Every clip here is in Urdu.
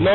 9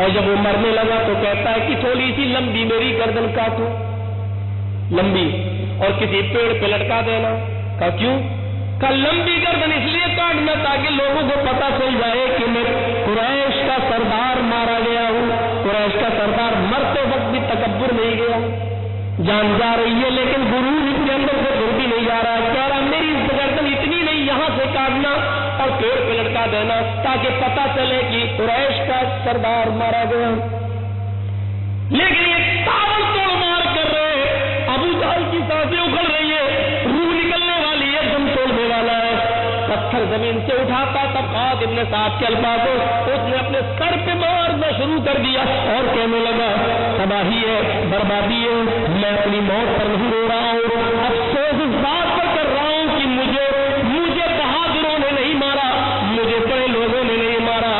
اور جب وہ مرنے لگا تو کہتا ہے کہ تھوڑی سی لمبی میری گردن کاٹو، لمبی، اور کسی پیڑ پہ لٹکا دینا۔ کہا کیوں؟ کہا لمبی گردن اس لیے کاٹنا تاکہ لوگوں کو پتا چل جائے کہ میں قریش کا سردار مارا گیا ہوں۔ قریش کا سردار مرتے وقت بھی تکبر نہیں گیا، جان جا رہی ہے لیکن غرور اس کے اندر سے دور بھی نہیں جا رہا ہے۔ کہہ رہا میری گردن اتنی نہیں، یہاں سے کاٹنا اور پیڑ پہ لٹکا دینا تاکہ پتا چلے کہ قریش کا سردار مارا گیا۔ لیکن یہ تاول توڑ مار کر رہے، ابو جہل کی سانسیں اکھڑ رہی ہے، روح نکلنے والی ہے، دم توڑنے والا ہے۔ پتھر زمین سے اٹھاتا تب خالد ابن سعد کے الفاظ اس نے اپنے سر پہ مارنا شروع کر دیا اور کہنے لگا تباہی ہے، بربادی ہے، میں اپنی موت پر نہیں رو رہا ہوں، افسوس اس بات پر کر رہا ہوں کہ مجھے بہادروں نے نہیں مارا، مجھے بڑے لوگوں نے نہیں مارا،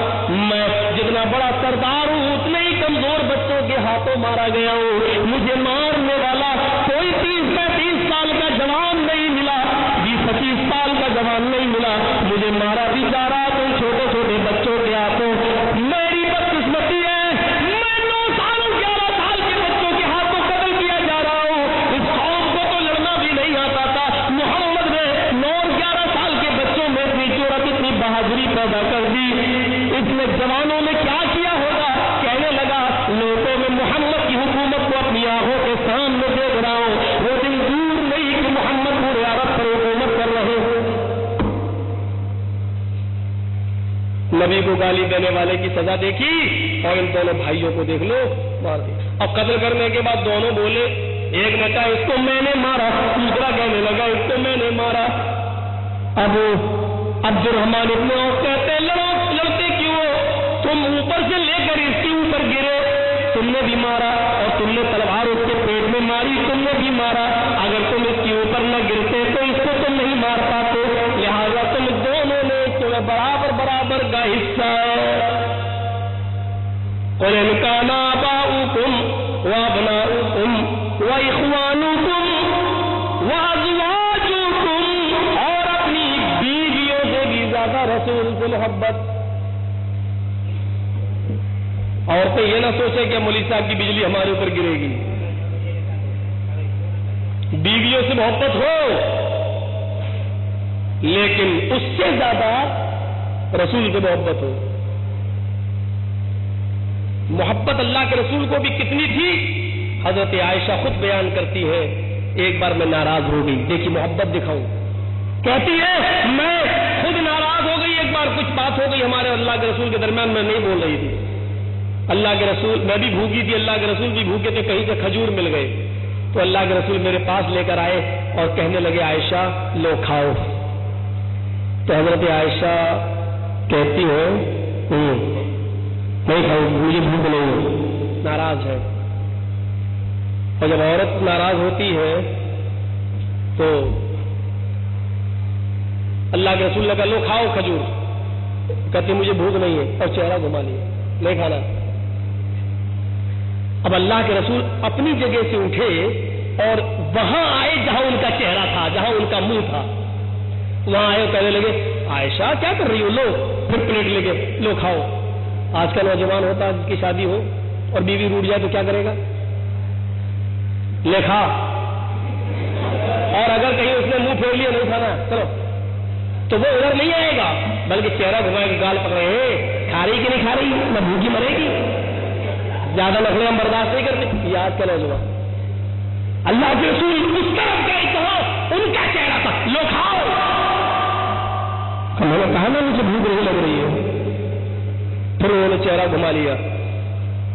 میں جتنا بڑا سردار ہوں اتنے ہی کمزور بچوں کے ہاتھوں مارا گیا ہوں۔ مجھے مارنے والا کوئی 30-35 سال کا جوان نہیں ملا، 20-25 سال کا جوان نہیں ملا، مجھے مارا بھی جا رہا تو چھوٹے چھوٹے بچوں کے ہاتھوں۔ میری بدقسمتی ہے، میں 9 سال 11 سال کے بچوں کے ہاتھوں قتل کیا جا رہا ہوں۔ اس قوم کو تو لڑنا بھی نہیں آتا تھا، محمد نے 9 اور 11 سال کے بچوں میں اتنی جرأت، اتنی بہادری پیدا کر دی۔ اس نے جوانوں نے کیا کیا ہوگا؟ کہنے لگا لوگوں میں محمد کی حکومت کو اپنی آنکھوں کے سامنے دیکھ رہا ہوں، وہ دن دور نہیں کہ محمد پورے عرب پر حکومت کر رہے ہیں۔ نبی کو گالی دینے والے کی سزا دیکھی اور ان دونوں بھائیوں کو دیکھ لو مار دی۔ اب قتل کرنے کے بعد دونوں بولے، ایک نے کہا اس کو میں نے مارا، دوسرا کہنے لگا اس کو میں نے مارا۔ اب عبد الرحمن ابن عوف کہتے لڑتے کیوں ہو؟ تم اوپر سے لے کر اس کے اوپر گرے، تم نے بھی مارا، اور تم نے تلوار اس کے پیٹ میں ماری، تم نے بھی مارا۔ اگر تم اس کے اوپر نہ گرتے تو اس کو تم نہیں مار پاتے، لہذا تم دونوں نے تمہیں برابر برابر کا حصہ ہے۔ قُلْ إِنْ كَانَ آبَاؤُكُمْ وَأَبْنَاؤُكُمْ وَإِخْوَانُكُمْ وَأَزْوَاجُكُمْ، اور اپنی بیویوں سے بھی زیادہ رسول سے محبت۔ عورتیں یہ نہ سوچے کہ مولوی صاحب کی بجلی ہمارے اوپر گرے گی، بیویوں سے محبت ہو لیکن اس سے زیادہ رسول سے محبت ہو۔ محبت اللہ کے رسول کو بھی کتنی تھی، حضرت عائشہ خود بیان کرتی ہے، ایک بار میں ناراض ہو گئی، دیکھی محبت دکھاؤں، کہتی ہے میں خود ناراض ہو گئی، ایک بار کچھ بات ہو گئی ہمارے اللہ کے رسول کے درمیان، میں نہیں بول رہی تھی، اللہ کے رسول، میں بھی بھوکی تھی، اللہ کے رسول بھی بھوکے تھے، کہیں سے کھجور مل گئے تو اللہ کے رسول میرے پاس لے کر آئے اور کہنے لگے عائشہ لو کھاؤ۔ تو حضرت عائشہ کہتی ہے نہیں کھاؤ، مجھے بھوک نہیں، ناراض ہے۔ اور جب عورت ناراض ہوتی ہے تو اللہ کے رسول لگا لو کھاؤ کھجور، کہتی مجھے بھوک نہیں ہے، اور چہرہ گھما لیا، نہیں کھانا۔ اب اللہ کے رسول اپنی جگہ سے اٹھے اور وہاں آئے جہاں ان کا چہرہ تھا، جہاں ان کا منہ تھا، وہاں آئے اور کہنے لگے عائشہ کیا کر رہی ہو، لو، پھر پلیٹ لے کے لو کھاؤ۔ آج کا نوجوان ہوتا ہے جس کی شادی ہو اور بیوی روٹ جائے تو کیا کرے گا؟ لے کھا، اور اگر کہیں اس نے منہ پھیر لیا نہیں کھانا چلو تو وہ ادھر نہیں آئے گا، بلکہ چہرہ گھمائے کے گال پکڑے، کھا رہی کہ نہیں کھا رہی، نہ بھوکی مرے گی، زیادہ نخرے ہم برداشت نہیں کرتے۔ یہ آج کا نوجوان، اللہ کے رسول اس طرف گئے تو ان کا چہرہ تھا لو کھاؤ، میں نے کہا نا مجھے بھوک نہیں لگ رہی ہے، پھر انہوں نے چہرہ گھما لیا۔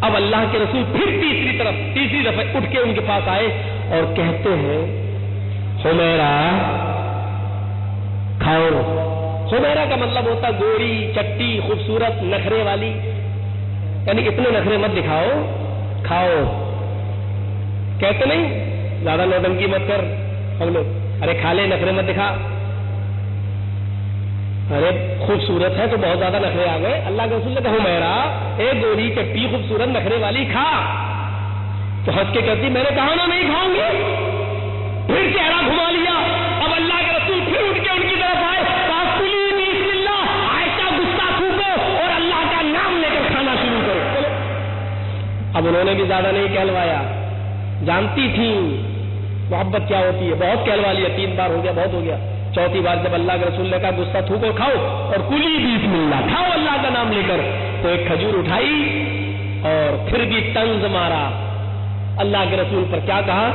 اب اللہ کے رسول پھر تیسری دفعہ اٹھ کے ان کے پاس آئے اور کہتے ہیں حمیرہ کھاؤ۔ حمیرہ کا مطلب ہوتا گوری، چٹی، خوبصورت، نخرے والی، یعنی اتنے نخرے مت دکھاؤ، کھاؤ۔ کہتے نہیں زیادہ نوٹنکی مت کر، ہم لوگ ارے کھا لے، نخرے مت دکھا، ارے خوبصورت ہے تو بہت زیادہ نخرے آ گئے۔ اللہ کے رسول نے کہا میرا ایک گوری چٹی خوبصورت نخرے والی کھا، تو ہنس کے کہتی میں نے کہا نا نہیں کھاؤں گی، پھر چہرہ گھما لیا۔ اب اللہ کے رسول پھر اٹھ کے ان کی طرف آئے، بسم اللہ، عائشہ غصہ تھوکو اور اللہ کا نام لے کر کھانا شروع کرو۔ اب انہوں نے بھی زیادہ نہیں کہلوایا، جانتی تھی محبت کیا ہوتی ہے، بہت کہلوا لیا، 3 بار ہو گیا، بہت ہو گیا۔ چوتھی بار جب اللہ کے رسول نے کہا غصہ تھوکو کھاؤ اور کلی بسم اللہ، کھاؤ اللہ کا نام لے کر، تو ایک کھجور اٹھائی اور پھر بھی طنز مارا اللہ کے رسول پر، کیا کہا؟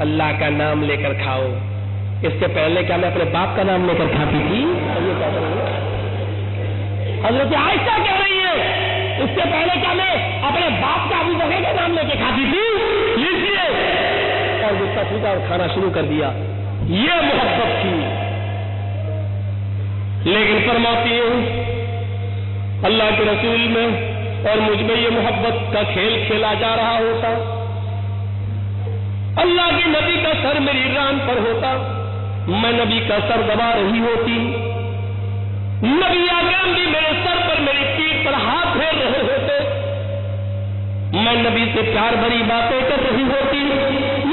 اللہ کا نام لے کر کھاؤ، اس سے پہلے کیا میں اپنے باپ کا نام لے کر کھاتی تھی؟ حضرت عائشہ کہہ رہی ہے اس سے پہلے کیا میں اپنے باپ کا ابو بکر کا نام لے کے کھاتی تھی؟ لیجیے، اور غصہ تھوکا اور کھانا شروع کر دیا۔ یہ محبت تھی۔ لیکن فرماتی ہوں اللہ کے رسول میں اور مجھ میں یہ محبت کا کھیل کھیلا جا رہا ہوتا، اللہ کے نبی کا سر میری ران پر ہوتا، میں نبی کا سر دبا رہی ہوتی، نبی اکرم بھی میرے سر پر میری پیٹھ پر ہاتھ پھیر رہے ہوتے، میں نبی سے پیار بھری باتیں کر رہی ہوتی،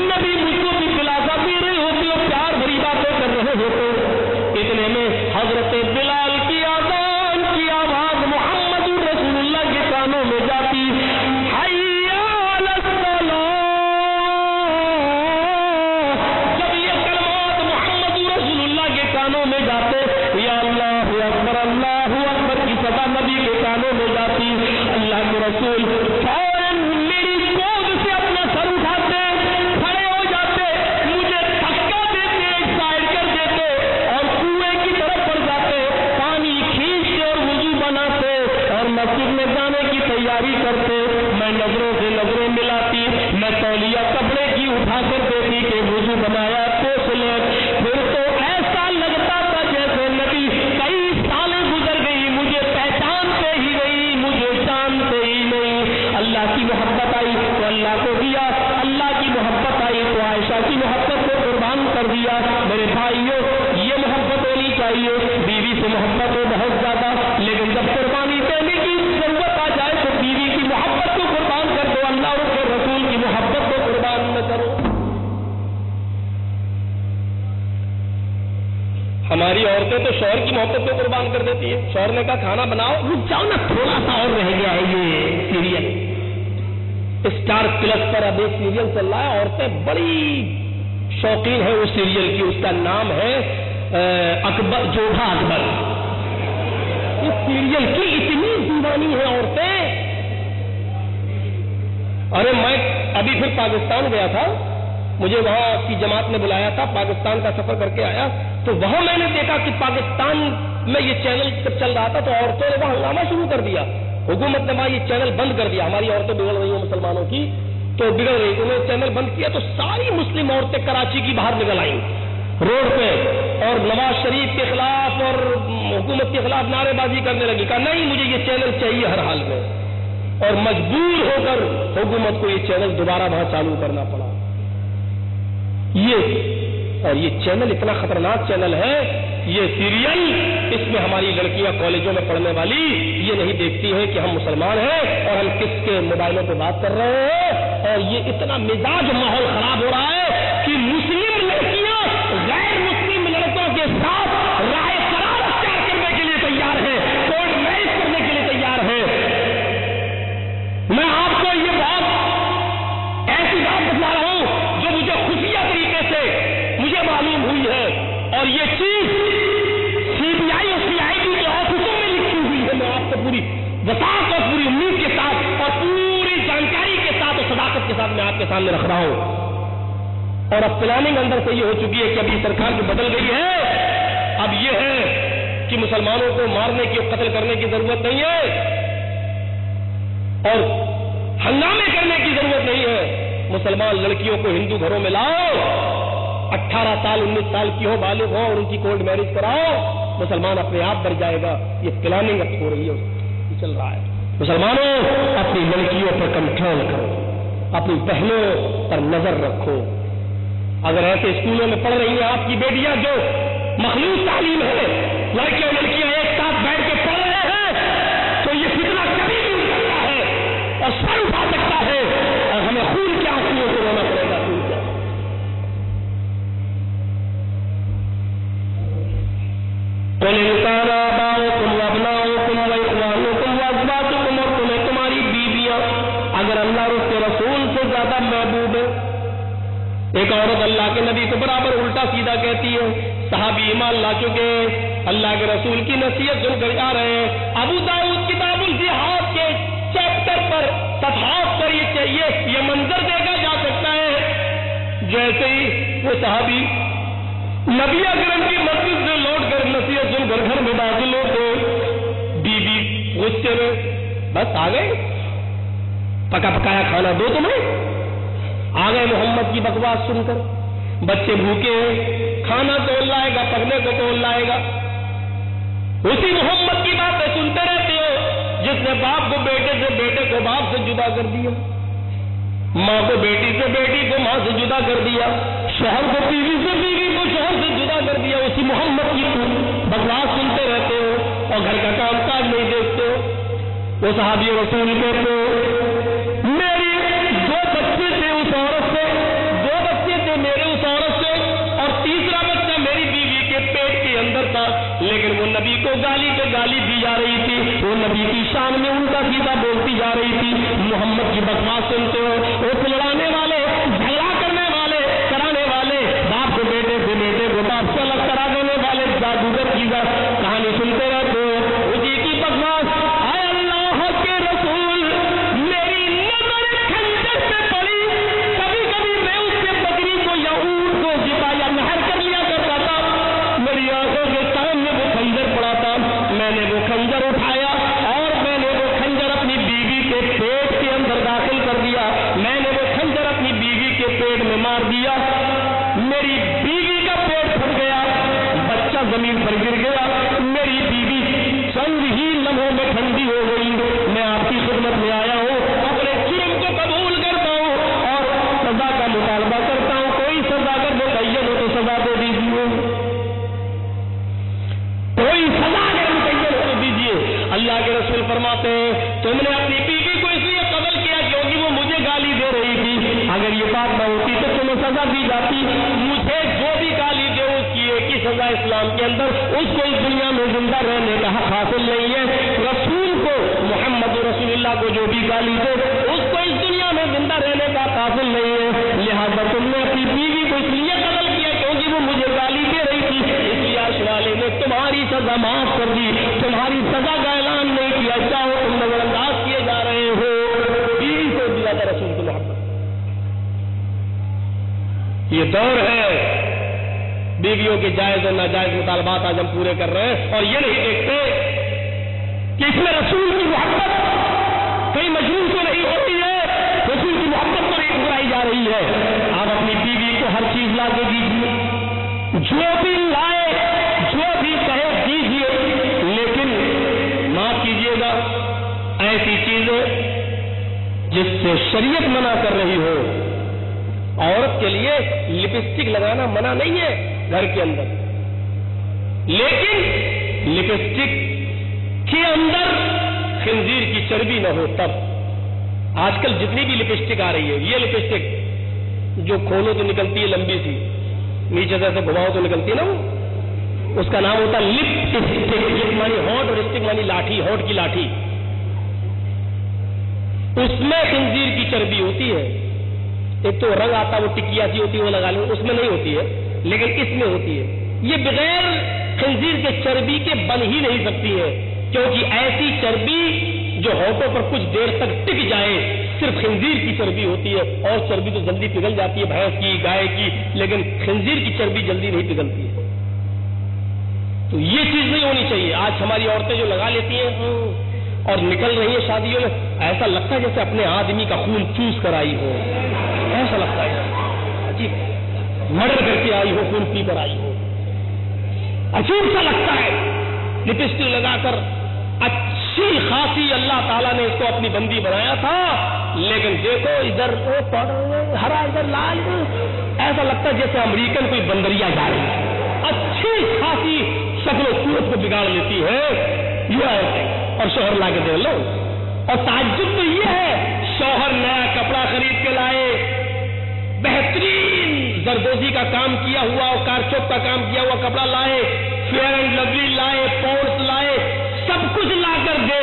نبی مجھ کو بھی دلاسا دے رہے ہوتے اور پیار بھری باتیں کر رہے ہوتے۔ اتنے میں حضرت بلال کی آذان کی آواز محمد رسول اللہ کے کانوں میں جاتی، حی علی الصلاۃ۔ جب یہ کلمات محمد رسول اللہ کے کانوں میں جاتے، یا اللہ اکبر کی صدا نبی کے کانوں میں جاتی، اللہ کے رسول فوراً میری گود سے اپنا سر اٹھاتے، کھڑے ہو جاتے، مجھے دھکا دیتے، سائڈ کر دیتے اور کنویں کی طرف بڑھ جاتے، پانی کھینچتے اور وضو بناتے اور مسجد میں جانے کی تیاری کرتے۔ میں نظروں سے نظریں ملاتی، میں تولیہ کپڑے کی اٹھا کر دیتی کہ وضو بنایا پوچھ لیں، پھر تو ایسا لگتا تھا جیسے نبی کئی سالیں گزر گئی، مجھے پہچانتے ہی نہیں، مجھے جانتے ہی نہیں۔ اللہ کی محبت آئی تو اللہ کو دیا، اللہ کی محبت آئی تو عائشہ کی محبت کو قربان کر دیا۔ میرے بھائیوں، یہ محبت ہونی چاہیے، بیوی سے محبت ہو بہت زیادہ، لیکن جب قربانی دینے کی ضرورت آ جائے تو بیوی کی محبت کو قربان کر دو، اللہ اور اس کے رسول کی محبت کو قربان نہ کرو۔ ہماری عورتیں تو شوہر کی محبت کو قربان کر دیتی ہے، شوہر نے کہا کھانا بناؤ، رک جاؤ نا تھوڑا سا اور رہ گیا ہے، یہ سیریل اسٹار پلس پر اب ایک سیریل چل رہا ہے، عورتیں بڑی شوقین ہے اس سیریل کی، اس کا نام ہے اکبر جوڑا اکبر۔ اس سیریل کی اتنی دیوانی ہے عورتیں۔ ارے میں ابھی پھر پاکستان گیا تھا، مجھے وہاں کی جماعت نے بلایا تھا، پاکستان کا سفر کر کے آیا، تو وہاں میں نے دیکھا کہ پاکستان میں یہ چینل جب چل رہا تھا تو عورتوں نے وہاں ہنگامہ شروع کر دیا، حکومت نے وہاں یہ چینل بند کر دیا، ہماری عورتیں بگڑ رہی ہیں مسلمانوں کی تو بگڑ رہی، انہوں نے چینل بند کیا تو ساری مسلم عورتیں کراچی کی باہر نکل آئیں روڈ پہ اور نواز شریف کے خلاف اور حکومت کے خلاف نعرے بازی کرنے لگی، کہا نہیں مجھے یہ چینل چاہیے ہر حال میں، اور مجبور ہو کر حکومت کو یہ چینل دوبارہ وہاں چالو کرنا پڑا۔ یہ چینل اتنا خطرناک چینل ہے، یہ سیریل، اس میں ہماری لڑکیاں کالجوں میں پڑھنے والی یہ نہیں دیکھتی ہیں کہ ہم مسلمان ہیں اور ہم کس کے موبائلوں پہ بات کر رہے ہیں، اور یہ اتنا مزاج ماحول خراب ہو رہا ہے کہ مسلم لڑکیاں غیر مسلم لڑکوں کے ساتھ رائے قرار اختیار کرنے کے لیے تیار ہے، کورٹ میرج کرنے کے لیے تیار ہے۔ میں آپ کو یہ بات ایسی بات بتا رہا ہوں جو مجھے خفیہ طریقے سے مجھے معلوم ہوئی ہے، اور یہ چیز CBI اور CID کے آفسوں میں لکھی ہوئی ہے۔ میں آپ کو پوری وثاقت اور پوری امید کے ساتھ اور پوری جانکاری کے ساتھ اور صداقت کے ساتھ میں آپ کے سامنے رکھ رہا ہوں، اور اب پلاننگ اندر سے یہ ہو چکی ہے کہ ابھی سرکار کی بدل گئی ہے، اب یہ ہے کہ مسلمانوں کو مارنے کی اور قتل کرنے کی ضرورت نہیں ہے اور ہنگامے کرنے کی ضرورت نہیں ہے، مسلمان لڑکیوں کو ہندو گھروں میں لاؤ، 18 سال 19 سال کی ہو، بالغ ہو اور ان کی کورٹ میرج کراؤ، مسلمان اپنے آپ بڑھ جائے گا۔ یہ پلاننگ اب ہو رہی ہے، یہ چل رہا ہے۔ مسلمانوں اپنی لڑکیوں پر کنٹرول کرو، اپنی بہنوں پر نظر رکھو۔ اگر ایسے اسکولوں میں پڑھ رہی ہیں آپ کی بیٹیاں جو مخلوط تعلیم ہے، لڑکے اور لڑکیاں ایک ساتھ بیٹھ کے پڑھ رہے ہیں، تو یہ فتنہ کبھی بھی اٹھ سکتا ہے اور سر اٹھا سکتا ہے، اور ہمیں خون کے آنسوؤں سے رونا پڑے گا۔ قل ان كان آباؤكم وابناؤكم واخوانكم وازواجكم، اور تمہیں تمہاری بیویاں اگر اللہ زیادہ محبوب ہے. ایک عورت اللہ کے نبی کو برابر الٹا سیدھا کہتی ہے. صحابی ایمان لا چکے اللہ کے رسول کی نصیحت سن کر آ رہے ہیں. ابو داؤد کتاب الجہاد کے چیپٹر پر صفحات پر یہ منظر دیکھا جا سکتا ہے. جیسے ہی وہ صحابی نبی اکرم کی مسجد سے لوٹ کر نصیحت سن کر گھر میں داخل ہوتے بیوی غصے میں بس آ گئے, پکا پکایا کھانا دو تمہیں. آ گئے محمد کی بکواس سن کر. بچے بھوکے ہیں, کھانا کون لائے گا, پکنے کو کون لائے گا. اسی محمد کی باتیں سنتے رہتے ہو جس نے باپ کو بیٹے سے, بیٹے کو باپ سے جدا کر دیا, ماں کو بیٹی سے, بیٹی کو ماں سے جدا کر دیا, شوہر کو بیوی سے, بیوی کو شوہر سے جدا کر دیا. اسی محمد کی بکواس سنتے رہتے ہو اور گھر کا کام کاج نہیں دیکھتے ہو. وہ صحابی رسول کہتے ہو میری دو بچے تھے اس عورت سے, دو بچے تھے میرے اس عورت سے, اور تیسرا بچہ میری بیوی کے پیٹ کے اندر تھا, لیکن وہ نبی کو گالی پہ گالی دی جا رہی تھی, وہ نبی کی شان میں الٹا سیدھا بولتی جا رہی تھی. محمد کی بکواس سنتے ہو. وہ لڑانے والے, جھگڑا کرنے والے, کرانے والے, باپ کو بیٹے سے, بیٹے کو باپ سے الگ کرا دینے والے جادوگر کی کہانی سنتے رہتے ہو. اسی کی بکواس. زمین پر گر گیا, میری بیوی چند ہی لمحوں میں ٹھنڈی ہو گئی. میں آپ کی خدمت میں آیا ہوں, اپنے جرم کو قبول کرتا ہوں اور سزا کا مطالبہ کرتا ہوں. کوئی سزا اگر متعین ہو تو سزا دے دیجیے, کوئی سزا اگر متعین ہو تو دیجیے. اللہ کے رسول فرماتے ہیں تم نے اپنی بیوی کو اس لیے قتل کیا کیونکہ وہ مجھے گالی دے رہی تھی. اگر یہ بات نہ ہوتی تو تمہیں سزا دی جاتی. مجھے جو بھی گالی دے اس کی ایک ہی سزا اسلام کے اندر, اس کو اس دنیا میں زندہ رہنے کا حق حاصل نہیں ہے. رسول کو, محمد رسول اللہ کو جو بھی گالی دے اس کو اس دنیا میں زندہ رہنے کا حق حاصل نہیں ہے. لہذا تم نے اپنی بیوی کو اس لیے قتل کیا کیونکہ وہ مجھے گالی دے رہی تھی, اس لیے عرش والے نے تمہاری سزا معاف کر دی, تمہاری سزا کا اعلان نہیں کیا. چاہو تم نظر انداز کیے جا رہے ہو. بیوی کو دیا تھا رسول کو محبت. یہ دور ہے بیویوں کے جائز اور ناجائز مطالبات آج ہم پورے کر رہے ہیں, اور یہ نہیں دیکھتے کہ اس میں رسول کی محبت کئی مجنون کو نہیں ہوتی ہے, رسول کی محبت کو نہیں ٹھکرائی جا رہی ہے. آپ اپنی بیوی کو ہر چیز لا کے دیجیے, جو بھی لائے, جو بھی کہے دیجیے, لیکن معاف کیجیے گا ایسی چیزیں جس سے شریعت منع کر رہی ہو. عورت کے لیے لپسٹک لگانا منع نہیں ہے گھر کے اندر, لیکن لپسٹک کے اندر خنزیر کی چربی نہ ہو تب. آج کل جتنی بھی لپسٹک آ رہی ہے, یہ لپسٹک جو کھولو تو نکلتی ہے لمبی سی, نیچے سے گھماؤ تو نکلتی ہے نا, وہ اس کا نام ہوتا ہے لپسٹک. لپ مانی ہونٹ اور اسٹک مانی لاٹھی, ہونٹ کی لاٹھی. اس میں خنزیر کی چربی ہوتی ہے. ایک تو رنگ آتا وہ ٹکیا سی ہوتی ہے وہ لگا لیں, اس میں نہیں ہوتی ہے, لیکن اس میں ہوتی ہے. یہ بغیر خنزیر کے چربی کے بن ہی نہیں سکتی ہے, کیونکہ ایسی چربی جو ہونٹوں پر کچھ دیر تک ٹک جائے صرف خنزیر کی چربی ہوتی ہے. اور چربی تو جلدی پگھل جاتی ہے, بھینس کی, گائے کی, لیکن خنزیر کی چربی جلدی نہیں پگھلتی ہے. تو یہ چیز نہیں ہونی چاہیے. آج ہماری عورتیں جو لگا لیتی ہیں اور نکل رہی ہیں شادیوں میں, ایسا لگتا ہے جیسے اپنے آدمی کا خون چوس کر آئی ہو, ایسا لگتا ہے عجیب, مرڈر کر کے آئی ہو, خون پی کر آئی ہو, عجیب سا لگتا ہے. لپسٹک لگا کر اچھی خاصی اللہ تعالیٰ نے اس کو اپنی بندی بنایا تھا, لیکن دیکھو ادھر وہ پڑ ہرا, ادھر لال, ایسا لگتا ہے جیسے امریکن کوئی بندریا جا رہی ہے. اچھی خاصی شکل و صورت کو بگاڑ لیتی ہے یہ ہے, اور شوہر لا کے دے لو. اور تعجب تو یہ ہے, شوہر نیا کپڑا خرید کے لائے, بہترین زردوزی کا کام کیا ہوا اور کارچوک کا کام کیا ہوا کپڑا لائے, فیئر اینڈ لولی لائے, پونس لائے, سب کچھ لا کر دے.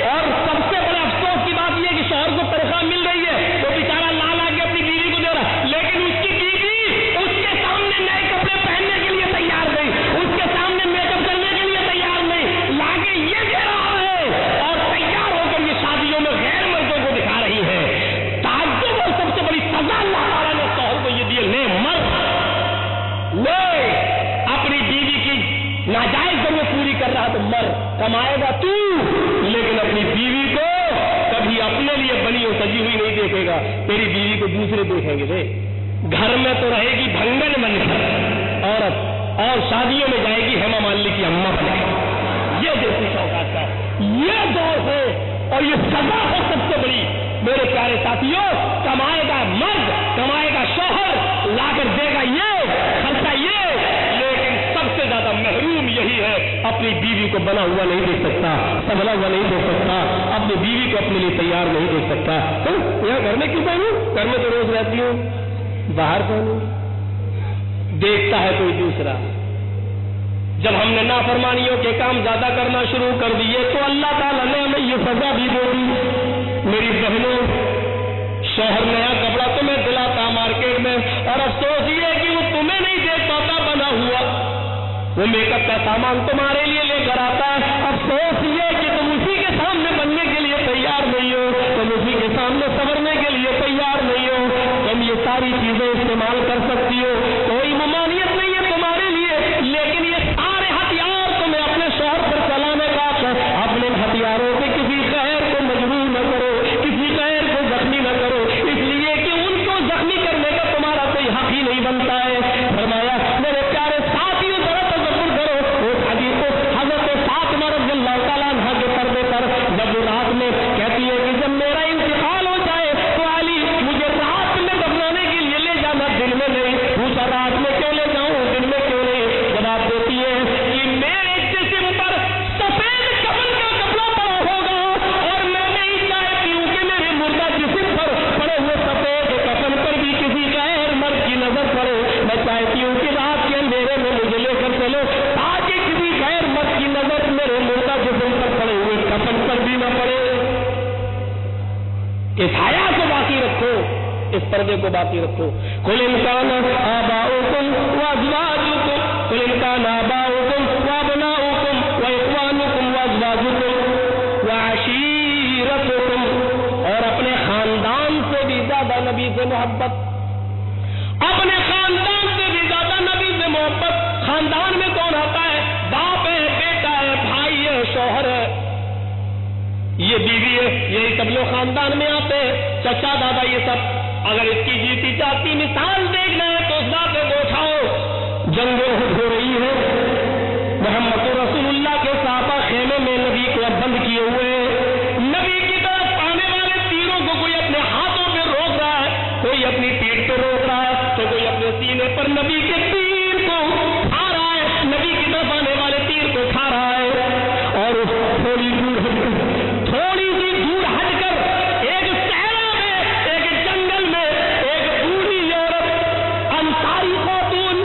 اور سب سے بڑا افسوس کی بات یہ کہ شوہر کو تنخواہ مل رہی ہے, وہ بیچارہ لا کے اپنے لیے بنی اور سجی ہوئی نہیں دیکھے گا، تیری بیوی کو دوسرے دیکھیں گے دے۔ گھر میں تو رہے گی بھنگن بن کر عورت، اور شادیوں میں جائے گی ہیما مالنی کی اماں بنے گی۔ یہ دیسی شوقات کا یہ دور ہے، اور یہ سزا ہے سب سے بڑی۔ میرے پیارے ساتھیوں، کمائے گا مرد، کمائے گا شوہر، لا کر دے گا یہ، خرچہ یہ، لیکن سب سے زیادہ محروم یہی ہے، اپنی بیوی کو بنا ہوا نہیں دیکھ سکتا، سنبھلا ہوا نہیں دیکھ سکتا، اپنی بیوی کو اپنے لیے تیار نہیں دیکھ سکتا۔ یہاں گھر میں کیوں پہنوں؟ گھر میں تو روز رہتی ہوں، باہر پہنوں؟ دیکھتا ہے کوئی دوسرا۔ جب ہم نے نافرمانیوں کے کام زیادہ کرنا شروع کر دیے تو اللہ تعالیٰ نے ہمیں یہ سزا بھی دے دی۔ میری بہنوں، شوہر نیا کپڑا تمہیں دلاتا مارکیٹ میں، اور افسوس یہ کہ وہ تمہیں نہیں دیکھ پاتا بنا ہوا، وہ میک اپ کا سامان تمہارے لیے لے کر آتا ہے، افسوس یہ کہ تم اسی کے سامنے بننے کے لیے تیار نہیں ہو، تم اسی کے سامنے سنورنے کے لیے تیار نہیں ہو۔ تم یہ ساری چیزیں استعمال کر سکتی ہو، کوئی ممانعت نہیں ہے تمہارے لیے، لیکن یہ سارے ہتھیار تمہیں اپنے شوہر پر چلانے کا، اپنے ہتھیاروں سے کسی غیر کو مجبور نہ کرو، کسی غیر کو زخمی نہ کرو، اس لیے کہ ان کو زخمی کرنے کا تمہارا کوئی حق ہی نہیں بنتا ہے۔ فرمایا میرے پیارے ساتھیوں، ذرا تصور کرو اس حدیث کو، حضرت فاطمہ رضی اللہ تعالیٰ عنہا کے پردے پر جب رات میں کہتی ہے کہ جب میرا انتقال ہو جائے تو علی مجھے رات میں دفنانے کے لیے لے جانا، دن میں نہیں۔ پوچھا رات میں کیوں لے جاؤں، دن میں کیوں نہیں؟ جواب دیتی ہے کہ میرے جسم پر سفید کفن کا کپڑا پڑا ہوگا، اور میں نہیں چاہتی ہوں کہ میرے مردہ جسم پر پڑے ہوئے سفید کفن پر بھی کسی غیر مرد کی نظر پڑے۔ میں چاہتی ہوں کہ رات کے اندھیرے میں مجھے لے کر چلو تاکہ کسی غیر مرد کی نظر میرے مردہ جسم پر پڑے ہوئے کفن پر بھی نہ پڑے۔ اس حیا کو باقی رکھو، اس پردے کو باقی رکھو۔ قل ان کان آباؤکم وازواجکم، قل ان کان آباؤکم وابناؤکم واخوانکم وازواجکم وعشیرتکم، اور اپنے خاندان سے بھی زیادہ نبی سے محبت، اپنے خاندان سے بھی زیادہ نبی سے محبت۔ خاندان میں کون آتا ہے؟ باپ ہے، بیٹا ہے، بھائی ہے، شوہر ہے، یہ بیوی ہے، یہی سب لوگ خاندان میں آتے ہیں، چچا دادا یہ سب۔ اگر اس کی جیتی جاتی مثال دیکھنا ہے تو اس بات کو اٹھاؤ، جنگ احد ہو رہی ہے، محمد رسول اللہ کے صحابہ خیمے میں نبی کو بند کیے ہوئے ہیں، نبی کی طرف آنے والے تیروں کو کوئی اپنے ہاتھوں پہ روک رہا ہے، کوئی اپنی پیٹھ پہ روک رہا ہے، تو کوئی اپنے سینے پر نبی کے تیر کو کھا رہا ہے، نبی کی طرف آنے والے تیر کو کھا رہا ہے۔ اور اس تھوڑی دور ہٹ کر ایک صحرا میں، ایک جنگل میں، ایک بوڑھی عورت انصاری خاتون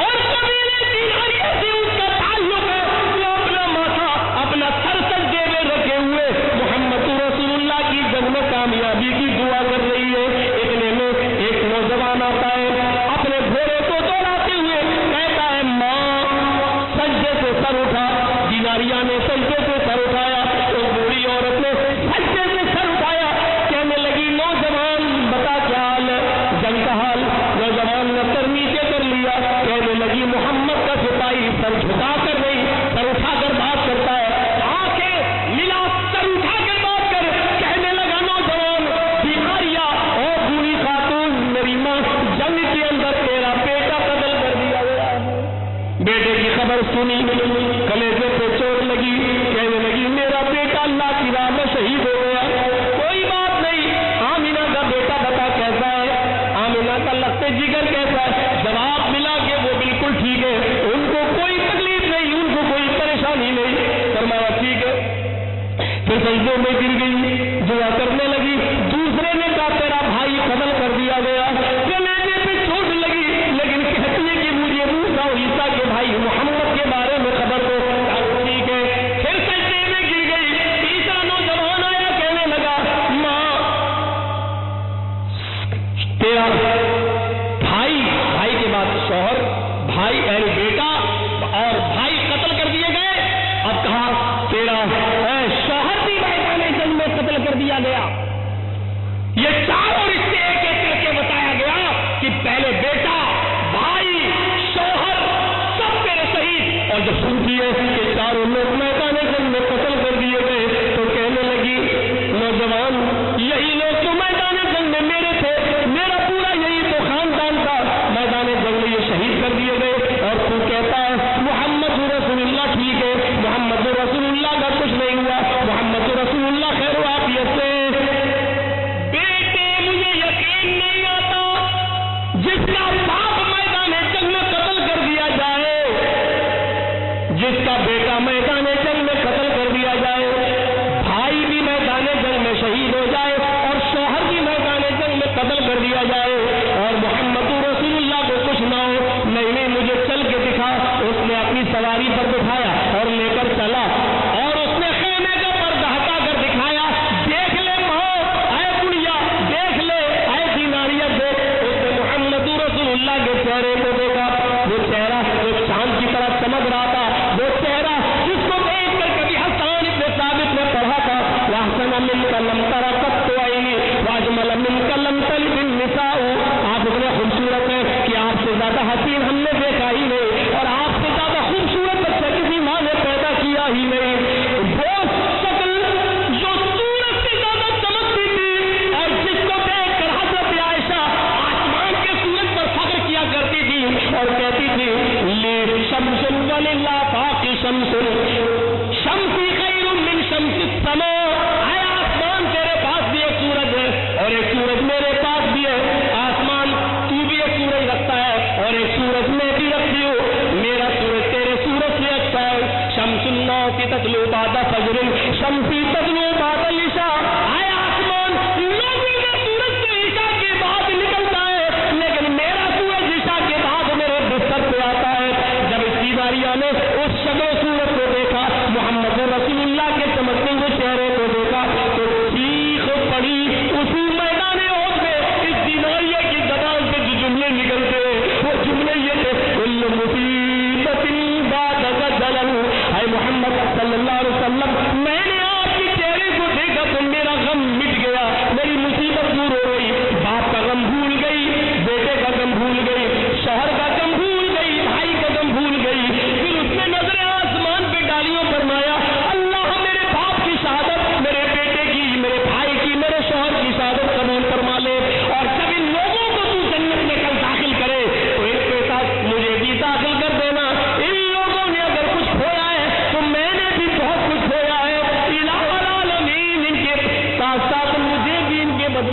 اور قبیلے کی ناری سے اس کا تعلق ہے، وہ اپنا ماتھا، اپنا سر سجدے میں رکھے ہوئے محمد رسول اللہ کی جنگ میں کامیابی کی دعا کر رہی ہے۔ اتنے میں ایک نوجوان آتا ہے، اپنے گھوڑے کو دوڑاتے ہوئے کہتا ہے ماں، سجدے سے سر اٹھا۔ دیناریہ نے سجدے سے سر اٹھایا، تو بوڑھی عورت نے سجدے سے سر اٹھایا، کہنے لگی نوجوان بتا کیا حال ہے؟ جنگ کا حال۔ نوجوان نے سر نیچے کر لیا، کہنے لگی محمد کا سپاہی سر جھکا کر نہیں، سر اٹھا کر بات کرتا ہے، آنکھیں ملا، سر اٹھا کر بات کر۔ کہنے لگا نوجوان، دیناریہ اور بوڑھی خاتون، میری ماں، جنگ کے اندر تیرا بیٹا قتل کر دیا گیا ہے۔ بیٹے کی خبر سنی، کلیجے پہ چوٹ لگی، کہنے لگی میرا بیٹا اللہ کی راہ میں شہید ہو گیا۔ کوئی بات نہیں، آمینہ کا بیٹا بتا کیسا ہے، آمینہ کا لخت جگر کیسا ہے؟ جواب ملا کہ وہ بالکل ٹھیک ہے، ان کو کوئی تکلیف نہیں، ان کو کوئی پریشانی نہیں۔ فرمایا ٹھیک ہے، پھر سجدے میں گر گئی، دعا کرنے لگی۔ دوسرے نے کہا تیرا بھائی قتل کر دیا گیا، کلیجے پہ چوٹ لگی، لیکن کہتی ہے کہ مجھے موسیٰ اور عیسیٰ کے بھائی محمد کے بارے میں خبر دو۔ ٹھیک ہے، پھر سجدے میں گر گئی۔ تیسرا نوجوان آیا، کہنے لگا ماں، تیرا بھائی کے بعد شوہر، بھائی یعنی بیٹا اور بھائی قتل کر دیے گئے، اب کہا تیرا شوہر بھی میدان جنگ میں قتل کر دیا گیا۔ یہ چاروں رشتے ایک ایک کر کے بتایا گیا کہ پہلے بیٹا، بھائی، شوہر، سب تیرے شہید۔ اور جب سنتی ہے کہ چاروں لوگ میدان جنگ میں قتل کر دیے گئے تو کہنے لگی نوجوان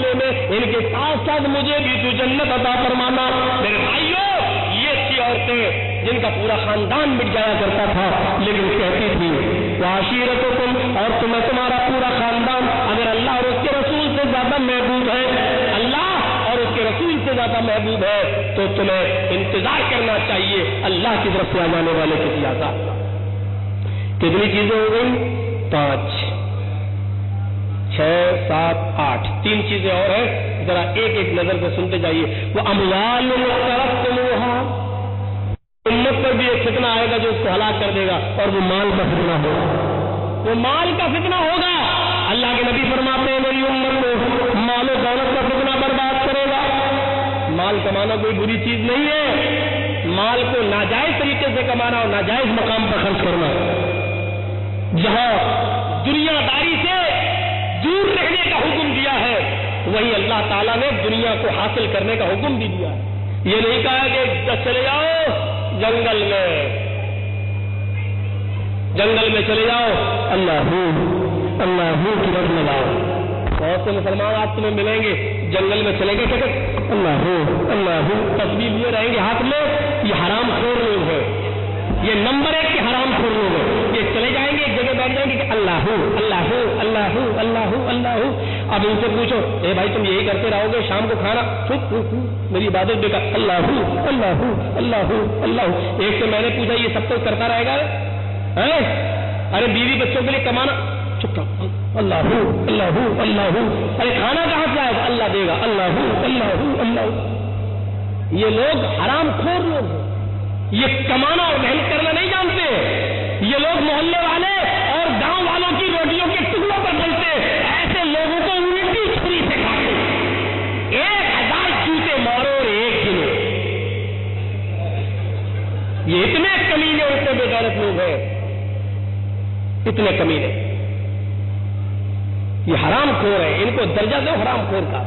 مالوں میں ان کے ساتھ ساتھ مجھے بھی تو جنت عطا فرمانا۔ میرے بھائیوں، یہ تھی عورتیں جن کا پورا خاندان مٹ جایا کرتا تھا، لیکن کہتی تھی وعشیرتکم، اور تمہیں تمہارا پورا خاندان اگر اللہ اور اس کے رسول سے زیادہ محبوب ہے، اللہ اور اس کے رسول سے زیادہ محبوب ہے، تو تمہیں انتظار کرنا چاہیے اللہ کی طرف سے آ جانے والے کسی عذاب کا۔ کتنی چیزیں ہو گئی؟ 5 6 7 8، 3 چیزیں اور ہیں، ذرا ایک ایک نظر سے سنتے جائیے۔ وہ اموال اقترفتموها، امت پر بھی ایک فتنہ آئے گا جو اس کو ہلاک کر دے گا، اور وہ مال کا فتنہ ہوگا، وہ مال کا فتنہ ہوگا۔ اللہ کے نبی فرماتے ہیں میری امت کو مال و دولت کا فتنہ برباد کرے گا۔ مال کمانا کوئی بری چیز نہیں ہے، مال کو ناجائز طریقے سے کمانا اور ناجائز مقام پر خرچ کرنا، جہاں دنیا داری سے دور رہنے کا حکم دیا ہے، وہی اللہ تعالیٰ نے دنیا کو حاصل کرنے کا حکم بھی دیا ہے۔ یہ نہیں کہا کہ چلے جاؤ جنگل میں چلے جاؤ، اللہ کی رب میں لاؤ۔ بہت سے مسلمان آج تمہیں ملیں گے جنگل میں چلیں گے کہ اللہ تصویر لیے رہیں گے ہاتھ میں، یہ حرام خور لوگ ہیں، یہ نمبر 1 کے حرام خور لوگ ہیں۔ یہ چلے جائیں گے ایک جگہ بیٹھ جائیں گے کہ اللہ اب ان سے پوچھو اے بھائی تم یہی کرتے رہو گے شام کو کھانا میری عبادت بے کار، اللہ۔ ایک سے میں نے پوچھا یہ سب کچھ کرتا رہے گا؟ ارے بیوی بچوں کے لیے کمانا، چپ اللہ، ارے کھانا کہاں سے آئے گا؟ اللہ دے گا، اللہ۔ یہ لوگ حرام خور لوگ ہیں، یہ کمانا اور محنت کرنا نہیں جانتے، یہ لوگ محلے والے اور گاؤں والوں کی روٹیوں کے ٹکڑوں پر بنتے، ایسے لوگوں کو الٹی چھری سے کھاتے، 1000 جوتے مارو اور ایک گنو۔ یہ اتنے کمینے اور اتنے بے غیرت لوگ ہیں، اتنے کمینے، یہ حرام خور ہے، ان کو درجہ دو حرام خور کا،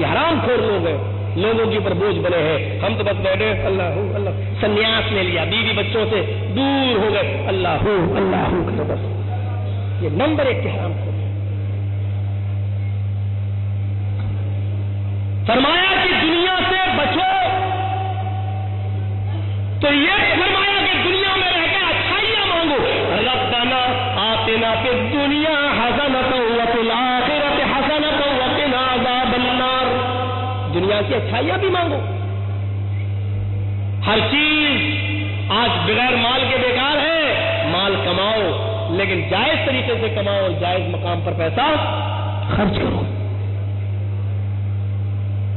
یہ حرام خور لوگ ہیں، لوگوں کے اوپر بوجھ بنے ہیں۔ ہم تو بس بیٹھے اللہ، سنیاس لے لیا، بیوی بچوں سے دور ہو گئے، اللہ کرو بس۔ یہ نمبر 1 کے حرام خور۔ فرمایا کہ دنیا سے بچو، تو یہ فرمایا کہ دنیا میں رہ کر اچھائیاں مانگو، ربنا آتنا فی الدنیا حسنۃ وفی الآخرۃ حسنۃ وقنا عذاب النار۔ دنیا کی اچھائیاں بھی مانگو، ہر چیز آج بغیر مال کے بیکار ہے، مال کماؤ لیکن جائز طریقے سے کماؤ، جائز مقام پر پیسہ خرچ کرو۔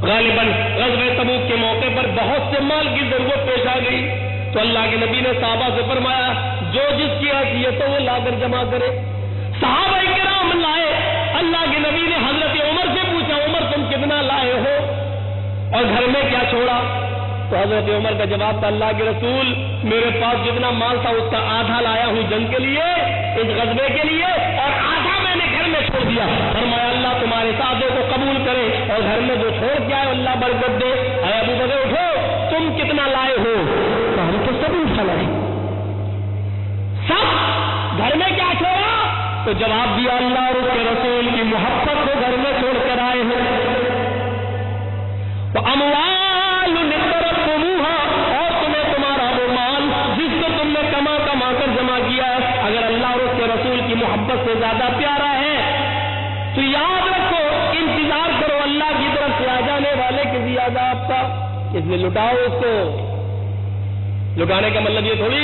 غالباً غزوہ تبوک کے موقع پر بہت سے مال کی ضرورت پیش آ گئی، تو اللہ کے نبی نے صحابہ سے فرمایا جو جس کی حیثیت ہو وہ لا کر جمع کرے۔ صحابہ کرام لائے، اللہ کے نبی نے حضرت عمر سے پوچھا عمر تم کتنا لائے ہو اور گھر میں کیا چھوڑا؟ تو حضرت عمر کا جواب تھا اللہ کے رسول میرے پاس جتنا مال تھا اس کا آدھا لایا ہوں جنگ کے لیے، اس غزوے کے لیے، اور آدھا میں نے گھر میں چھوڑ دیا۔ فرمایا اللہ تمہارے سعادے کو قبول کرے اور گھر میں جو چھوڑ کے آئے اللہ برکت دے۔ اے ابو بکر اٹھو، تم کتنا لائے ہو؟ تو ہم تو سب اٹھا لائے، سب گھر میں کیا چھوڑا؟ تو جواب دیا اللہ اور اس کے رسول کی محبت کو گھر میں چھوڑ کر آئے ہیں۔ تو اموال اقترفتموها، اور تمہیں تمہارا وہ مال جس کو تم نے کما کر جمع کیا اگر اللہ اور اس کے رسول کی محبت سے زیادہ پیارا ہے تو یاد رکھو، انتظار کرو اللہ کی طرف سے آ جانے والے کسی عذاب کا، اس لیے لٹاؤ اس کو۔ لٹانے کا مطلب یہ تھوڑی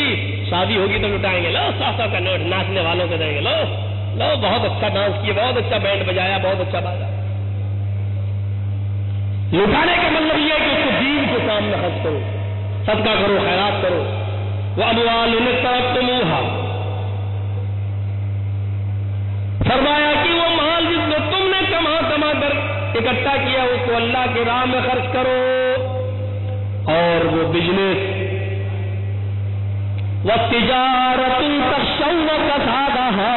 شادی ہوگی تو لٹائیں گے، لو 100 کا نوٹ ناچنے والوں کو دیں گے، لو بہت اچھا ڈانس کیا، بہت اچھا بینڈ بجایا، بہت اچھا باجا۔ لٹانے کا مطلب یہ ہے کہ اس کو دین کے سامنے خرچ کرو، صدقہ کرو، خیرات کرو۔ وَأَمْوَالٌ اقْتَرَفْتُمُوهَا، فرمایا کہ وہ مال جس کو تم نے کما کر اکٹھا کیا اس کو اللہ کے راہ میں خرچ کرو، اور وہ بزنس وَتِجَارَةٌ تَخْشَوْنَ كَسَادَهَا،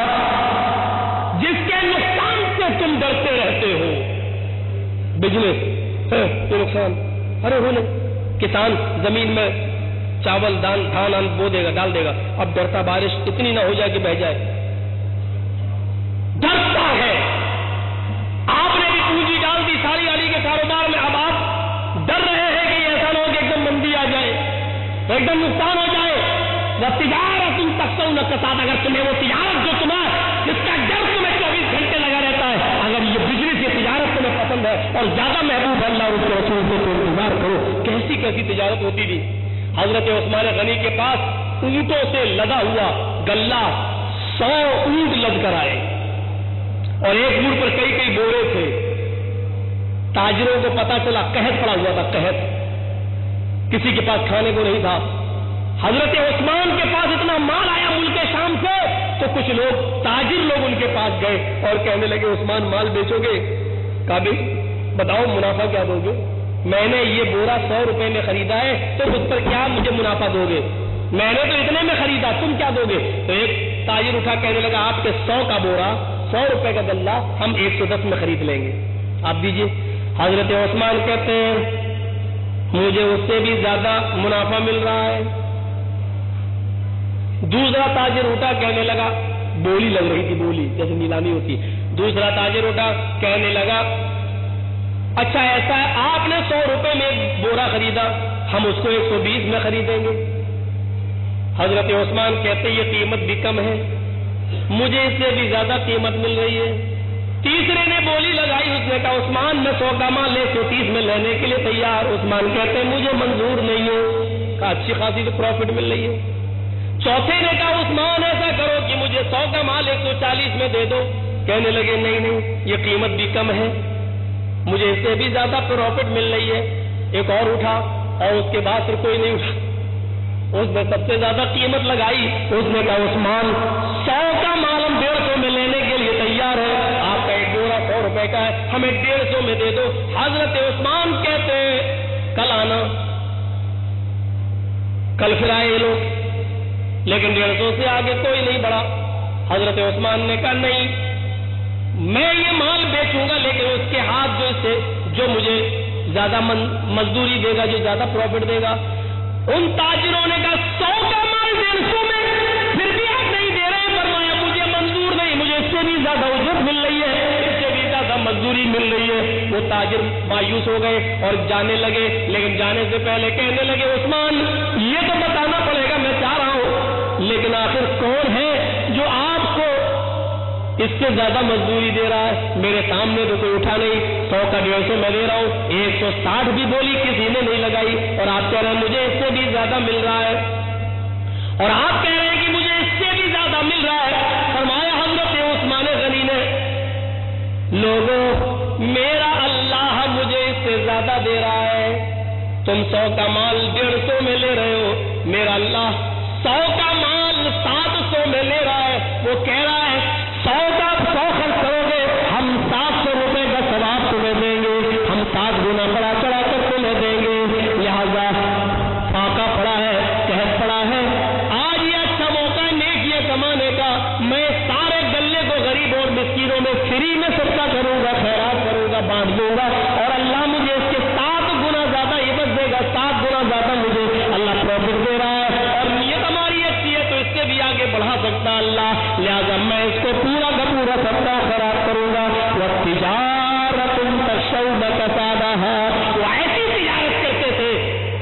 جس کے نقصان سے تم ڈرتے رہتے ہو، بزنس تو نقصان، ارے ہونے کسان زمین میں چاول دھان بو دے گا، ڈال دے گا، اب ڈرتا بارش اتنی نہ ہو جائے کہ بہ جائے، ڈرتا ہے۔ آپ نے بھی پونجی ڈال دی ساری نقصان ہو جائے. وَتِجَارَةٌ تَخْشَوْنَ کَسَادَ, اگر تمہیں وہ تجارت جو جس کا ڈر تمہیں 24 گھنٹے لگا رہتا ہے, اگر یہ بزنس یہ تجارت تمہیں پسند ہے اور زیادہ محبوب ہے اللہ اور اس کے رسول سے, تو انتظار کرو. کیسی کیسی تجارت ہوتی تھی. حضرت عثمان غنی کے پاس اونٹوں سے لدا ہوا گلہ 100 اونٹ لد کر آئے, اور ایک اونٹ پر کئی کئی بورے تھے. تاجروں کو پتا چلا قحط پڑا ہوا تھا, قحط, کسی کے پاس کھانے کو نہیں تھا. حضرت عثمان کے پاس اتنا مال آیا ملک شام سے, تو کچھ لوگ تاجر لوگ ان کے پاس گئے اور کہنے لگے عثمان مال بیچو گے؟ کہا بھائی بتاؤ منافع کیا دو گے؟ میں نے یہ بورا 100 روپے میں خریدا ہے, تو اس پر کیا مجھے منافع دو گے؟ میں نے تو اتنے میں خریدا, تم کیا دو گے؟ تو ایک تاجر اٹھا کہنے لگا آپ کے 100 کا بورا 100 روپے کا گلہ ہم 110 میں خرید لیں گے, آپ دیجیے. حضرت عثمان کہتے ہیں مجھے اس سے بھی زیادہ منافع مل رہا ہے. دوسرا تاجر اٹھا کہنے لگا, بولی لگ رہی تھی, بولی جیسے نیلامی ہوتی. دوسرا تاجر اٹھا کہنے لگا اچھا ایسا ہے, آپ نے 100 روپے میں بورا خریدا, ہم اس کو 120 میں خریدیں گے. حضرت عثمان کہتے یہ قیمت بھی کم ہے, مجھے اس سے بھی زیادہ قیمت مل رہی ہے. تیسرے نے بولی لگائی, اس نے کہا عثمان میں 100 کا مال 130 میں لینے کے لیے تیار. عثمان کہتے مجھے منظور نہیں ہے. کہا اچھی خاصی تو پروفٹ مل رہی ہے. چوتھے نے کہا عثمان ایسا کرو کہ مجھے 100 کا مال 140 میں دے دو. کہنے لگے نہیں یہ قیمت بھی کم ہے, مجھے اس سے بھی زیادہ پروفٹ مل رہی ہے. ایک اور اٹھا, اور اس کے بعد پھر کوئی نہیں اٹھا. اس نے سب سے زیادہ قیمت لگائی. اس نے کہا عثمان 100 کا مال ہم 150 میں لینے کے لیے تیار ہے, آپ کا ایک بورا 100 روپے کا ہے, ہمیں 150 میں دے دو. حضرت عثمان کہتے کل آنا. کل پھر آئے یہ لوگ, لیکن 150 سے آگے کوئی نہیں بڑھا. حضرت عثمان نے کہا نہیں میں یہ مال بیچوں گا, لیکن اس کے ہاتھ جو سے جو مجھے زیادہ مزدوری دے گا, جو زیادہ پروفٹ دے گا. ان تاجروں نے کہا 100 کا مال 150 میں پھر بھی آپ نہیں دے رہے. فرمایا مجھے منظور نہیں, مجھے اس سے بھی زیادہ اجرت مل رہی ہے, اس سے بھی زیادہ مزدوری مل رہی ہے. وہ تاجر مایوس ہو گئے اور جانے لگے, لیکن جانے سے پہلے کہنے لگے عثمان یہ تو بتانا پڑے گا, میں چاہ رہا ہوں لیکن آخر کون ہے جو آپ کو اس سے زیادہ مزدوری دے رہا ہے؟ میرے سامنے تو کوئی اٹھا نہیں. 100 کا 150 میں دے رہا ہوں, 160 بھی بولی کسی نے نہیں لگائی, اور آپ کہہ رہے ہیں مجھے اس سے بھی زیادہ مل رہا ہے, اور آپ کہہ رہے ہیں کہ مجھے اس سے بھی زیادہ مل رہا ہے. فرمایا حضرت عثمان غنی نے لوگوں میرا اللہ مجھے اس سے زیادہ دے رہا ہے. تم 100 کا مال 150 میں لے رہے ہو, میرا اللہ 100 کا مال 700 میں لے رہا ہے. وہ کہہ رہا ہے 100 کا 100 خرچ کرو گے, ہم 700 روپے کا ثواب تمہیں دیں گے, ہم 7 گنا بڑا چڑھا کر تمہیں دیں گے. لہذا فاقہ پڑا ہے, قحط پڑا ہے, آج یہ اچھا موقع ہے نیکیاں کمانے کا. میں سارے گلے کو غریبوں اور مسکینوں میں فری میں صدقہ کروں گا, خیرات کروں گا, بانٹ دوں گا, اور اللہ مجھے اس کے 7 گنا زیادہ عزت دے گا, 7 گنا زیادہ مجھے اللہ پروفٹ دے رہا ہے. اور نیت ہماری اچھی ہے تو اس سے بھی آگے بڑھا سکتا اللہ, لہذا میں اس کو پورا کا پورا صدقہ خیرات کروں گا. وَتِجَارَةٌ تَخْشَوْنَ کَسَادَهَا, وہ ایسی تجارت کرتے تھے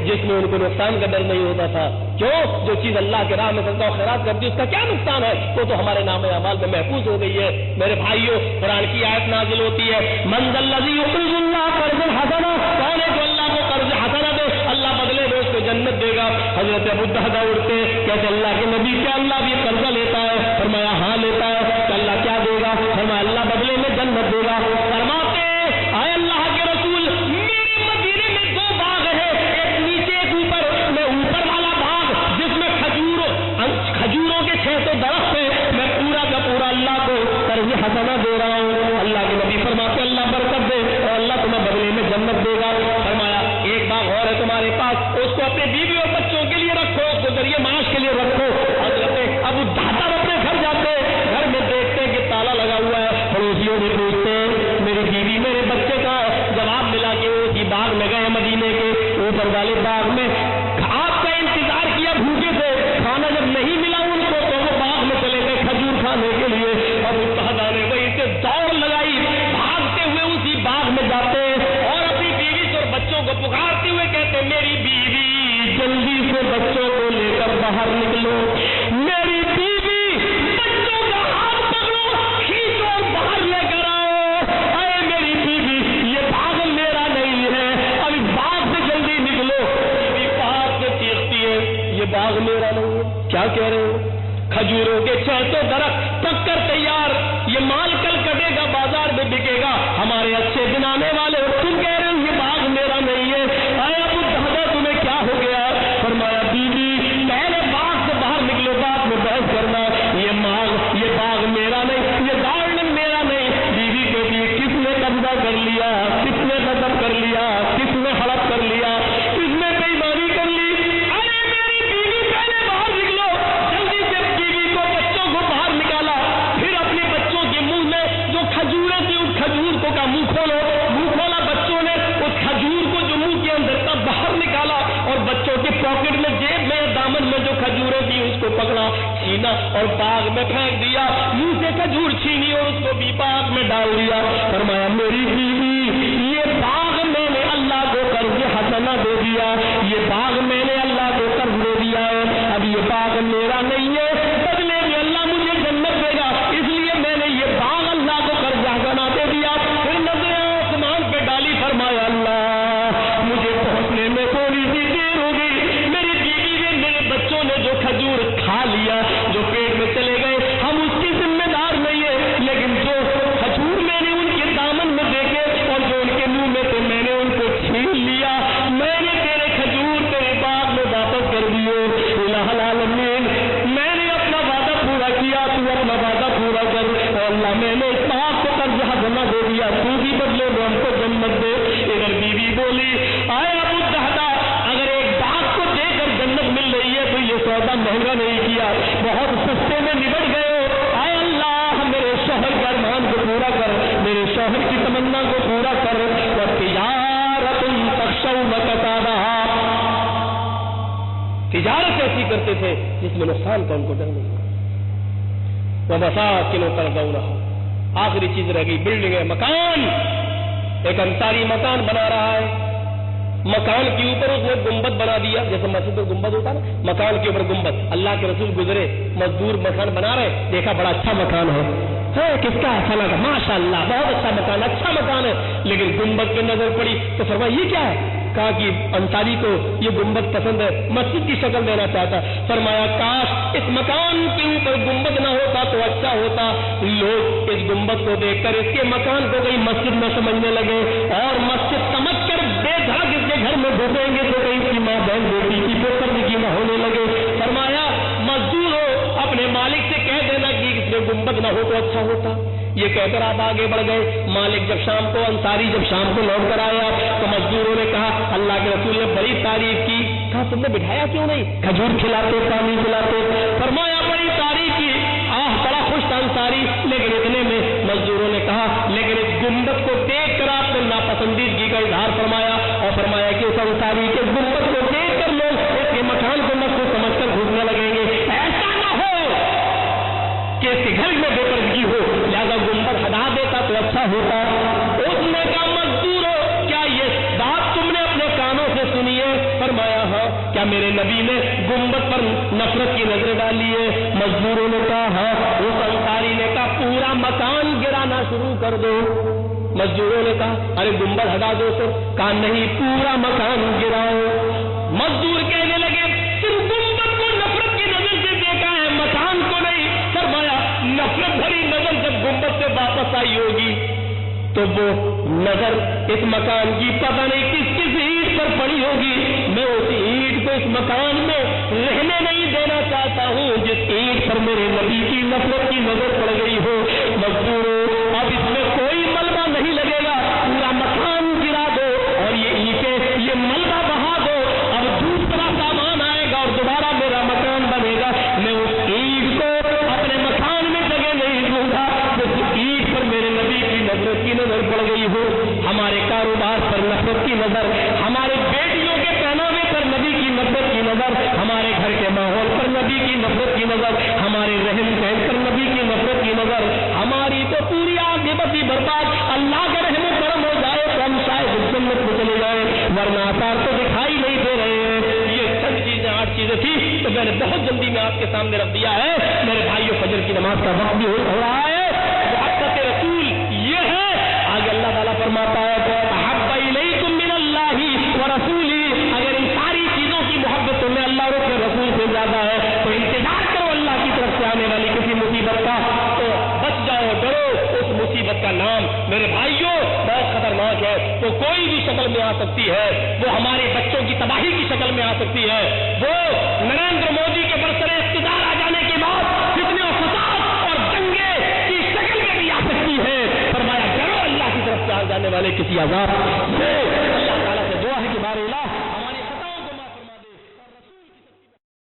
جس میں ان کو نقصان کا ڈر نہیں ہوتا تھا. جو چیز اللہ کے راہ میں صدقہ و خیرات کرتی ہے اس کا کیا نقصان ہے, وہ تو ہمارے نام اعمال میں محفوظ ہو گئی ہے. میرے بھائیوں, قرآن کی آیت نازل ہوتی ہے مَنْ ذَا الَّذِي يُقْرِضُ اللَّهَ قَرْضًا حَسَنًا, کون ہے جو اللہ کو قرض حسنہ دے, اللہ بدلے میں اس کو جنت دے گا. حضرت ابو الدرداء اٹھتے کہتے اللہ کے نبی کیا اللہ بھی قرضہ لیتا ہے؟ فرمایا ہاں لیتا ہے. کہ اللہ کیا دے گا؟ فرمایا اللہ بدلے میں جنت دے گا. فرماتے اے اللہ کے رسول میرے مدینے میں 2 باغ ہیں, ایک نیچے ایک اوپر. میں اوپر والا باغ جس میں کھجوروں کے 600 درخت ہیں, میں پورا کا پورا اللہ کو قرض حسنہ دے رہا ہوں. اللہ کے نبی فرماتے اللہ برکت دے اور اللہ تمہیں بدلے میں جنت دے گا. فرمایا ایک باغ اور ہے تمہارے پاس, اس کو اپنے بیوی اور بچوں کے لیے رکھو, اس کو ذریعے معاش کے لیے رکھو. حضرت ابو الدرداء اپنے گھر جاتے, گھر میں دیکھتے کہ تالا لگا ہوا ہے. پڑوسیوں سے پوچھتے میری بیوی میرے بچے کا, جواب ملا کہ وہ اسی باغ میں گئے مدینے کے اوپر والے باغ میں. آپ کا انتظار کیا بھوکے تھے, کھانا جب نہیں ملا ان کو تو وہ باغ میں چلے گئے کھجور کھانے کے لیے. اور اس الدرداء نے وہیں سے دوڑ لگائی, بھاگتے ہوئے اسی باغ میں جاتے اور اپنی بیوی اور بچوں کو پکارتے ہوئے کہتے میری بیوی جلدی سے بچوں کو کہہ رہے ہو؟ کھجوروں کے 600 درخت پک کر تیار، یہ مال کل کٹے گا، بازار میں بکے گا، ہمارے اچھے دن آنے والے، اور تم کہہ رہے ہو یہ باغ میرا نہیں ہے؟ اے ابو الدہدہ تمہیں کیا ہو گیا؟ فرمایا بیوی پہلے باغ سے باہر نکلو، بعد میں بحث کرنا، یہ باغ میرا نہیں، یہ گارڈن میرا نہیں۔ بیوی کہتی ہے کس نے قبضہ کر لیا، کس نے غصب کر لیا، کس نے ہڑپ کر لیا، کس نے بےایمانی کر لی؟ ارے میری بیوی پہلے باہر نکلو، جلدی سے بیوی کو بچوں کو باہر نکالا، پھر اپنے بچوں کے منہ میں جو کھجوریں تھی اس کھجور کو کا منہ کھولو، منہ کھولا بچوں نے، اس کھجور کو جو منہ کے اندر تھا باہر نکالا، اور بچوں کے پاکٹ میں جیب میں دامن میں جو کھجوریں تھی اس کو پکڑا، چھینا اور باغ میں پھینک دیا، منہ سے کھجور چھینی اور اس کو بھی باغ میں ڈال دیا۔ فرمایا میری بیوی یہ باغ میں نے اللہ کو قرض حسنہ دے دیا، یہ باغ میں نے اللہ کو قرض دے دیا ہے، اب یہ باغ میرا نہیں ہے، بدلے میں اللہ مجھے جنت دے گا، اس لیے میں نے یہ باغ اللہ کو قرض حسنہ دے دیا۔ پھر نظر آسمان پہ ڈالی، فرمایا اللہ مجھے پہنچنے میں تھوڑی سی دیر ہوگی، میری بیوی نے میرے بچوں نے جو کھجور کھا لیا، جو پیٹ میں چلے گئے، ہم اس کی ذمہ دار نہیں ہے، لیکن جو کھجور میں نے ان کے دامن میں دیکھے اور جو ان کے منہ میں تھے میں نے ان کو چھین لیا، میں نے تیرے کھجور تیرے باغ میں واپس کر دیے۔ الہ العالمین میں نے اپنا وعدہ پورا کیا، تو اپنا وعدہ پورا کر، اور اللہ میں نے اس باغ کو قرض حسنہ دے دیا، تو بھی بدلے میں ہم کو جنت دے۔ ادھر بیوی بولی آئے ابو الدہدہ اگر ایک باغ کو دے کر جنت مل رہی ہے تو یہ سودا مہنگا نہیں کیا، بہت سستے میں نبٹ گئے ہو۔ اے اللہ میرے شوہر کے ارمان کو پورا کر، میرے شوہر کی تمنا کو پورا کر۔ وَتِجَارَةٌ تَخْشَوْنَ كَسَادَهَا، تجارت ایسی کرتے تھے جس میں نقصان کا ان کو ڈر نہیں ہوا۔ وَمَسَاكِنُ تَرْضَوْنَهَا، آخری چیز رہ گئی بلڈنگ ہے، مکان۔ ایک انصاری مکان بنا رہا ہے، مکان کے اوپر اس نے گنبد بنا دیا، جیسے مسجد میں گنبد ہوتا ہے نا، مکان کے اوپر گنبد۔ اللہ کے رسول گزرے، مزدور مکان بنا رہے، دیکھا بڑا اچھا مکان ہے، کس کا ہے؟ فلاں کا، ماشاء اللہ بہت اچھا مکان، اچھا مکان ہے، لیکن گنبد پہ نظر پڑی تو فرمایا یہ کیا ہے؟ کہا کہ انصاری کو یہ گنبد پسند ہے، مسجد کی شکل دینا چاہتا۔ فرمایا کاش اس مکان کے اوپر گنبد نہ ہوتا تو اچھا ہوتا، لوگ اس گنبد کو دیکھ کر اس کے مکان کو کہیں مسجد نہ سمجھنے لگے، اور مسجد سمجھ کر بے دھڑک اس کے گھر میں گھسیں گے تو کہیں کی ماں بہن بیٹی کی پوتر کی نہ ہونے لگے۔ فرمایا مزدور ہو اپنے مالک سے کہہ دینا کہ اس میں گنبد نہ ہو تو اچھا ہوتا۔ یہ کہہ کر آپ آگے بڑھ گئے۔ مالک جب شام کو، انصاری جب شام کو لوٹ کر آیا تو مزدوروں نے کہا، اللہ کے رسول نے بڑی تعریف کی۔ کہا تم نے بٹھایا کیوں نہیں؟ کھجور کھلاتے، پانی پلاتے۔ فرمایا بڑی تعریف کی، بڑا خوش تھا انصاری، لیکن اتنے میں مزدوروں نے کہا لیکن اس گنبد کو دیکھ کر آپ نے ناپسندیدگی کا اظہار فرمایا، اور فرمایا کہ اس انصاری کے گنبد کو دیکھ کر لوگ اس کے مکان کو مسجد سمجھ کر گھسنے لگیں گے، ایسا نہ ہو کہ اس کے گھر میں بے پردگی ہو، لہذا گنبد ہٹا دیتا تو اچھا ہوتا۔ اس نے کہا مزدورو کیا یہ بات تم نے اپنے کانوں سے سنی ہے؟ فرمایا ہاں۔ کیا میرے نبی نے گنبد پر نفرت کی نظر ڈالی ہے؟ مزدوروں نے کہا ہاں۔ اس انصاری نے کہا پورا مکان گرانا شروع کر دو۔ مزدوروں نے کہا ارے گنبد ہٹا دو سر۔ کہا نہیں، پورا مکان گراؤ۔ مزدور کہنے لگے صرف گنبد کو نفرت کی نظر سے دیکھا ہے، مکان کو نہیں۔ فرمایا نفرت بھری نظر جب گنبد سے واپس آئی ہوگی تو وہ نظر اس مکان کی پتہ نہیں کس کس اینٹ پر پڑی ہوگی۔ میں اس اینٹ کو اس مکان میں رہنے نہیں دینا چاہتا ہوں جس اینٹ پر میرے نبی کی نفرت کی نظر پڑ گئی ہو۔ مزدوروں اب اس میں کوئی ملبہ نہیں لگے گا، پورا مکان گرا دو اور یہ اینٹیں، یہ ملبہ بہا دو، اب دوسرا سامان آئے گا اور دوبارہ میرا مکان بنے گا۔ میں اس اینٹ کو اپنے مکان میں جگہ نہیں دوں گا جس اینٹ پر میرے نبی کی نفرت کی نظر پڑ گئی ہو۔ ہمارے کاروبار پر نفرت کی نظر، ہمارے بیٹیوں کے پہناوے پر نبی کی نفرت کی نظر، ہمارے گھر کے ماحول پر نبی کی نفرت کی نظر، ہمارے رہن سہن پر نبی کی نفرت کی نظر، ہماری تو پوری عاقبت ہی برباد۔ اللہ کے رحم و کرم ہو جائے تو ہم شاید جنت میں چلے جائیں، ورنہ آثار تو دکھائی نہیں دے رہے ہیں۔ یہ سب چیزیں 8 چیزیں تھی تو میں نے بہت جلدی میں آپ کے سامنے رکھ دیا ہے۔ میرے بھائیوں فجر کی نماز کا وقت بھی ہو رہا ہے۔ محبت رسول یہ ہے، آگے اللہ تعالیٰ فرماتا ہے احب الیکم من اللہ ورسولہ، اگر ان ساری چیزوں کی محبت تمہیں اللہ اور اس کے رسول سے زیادہ ہے تو انتظار کوئی بھی شکل میں آ سکتی ہے، وہ ہمارے بچوں کی تباہی کی شکل میں آ سکتی ہے، وہ نریندر مودی کے برسر اقتدار آ جانے کے بعد فتنے و فساد اور دنگے کی شکل میں بھی آ سکتی ہے۔ فرمایا ڈرو اللہ کی طرف سے آ جانے والے کسی عذاب سے۔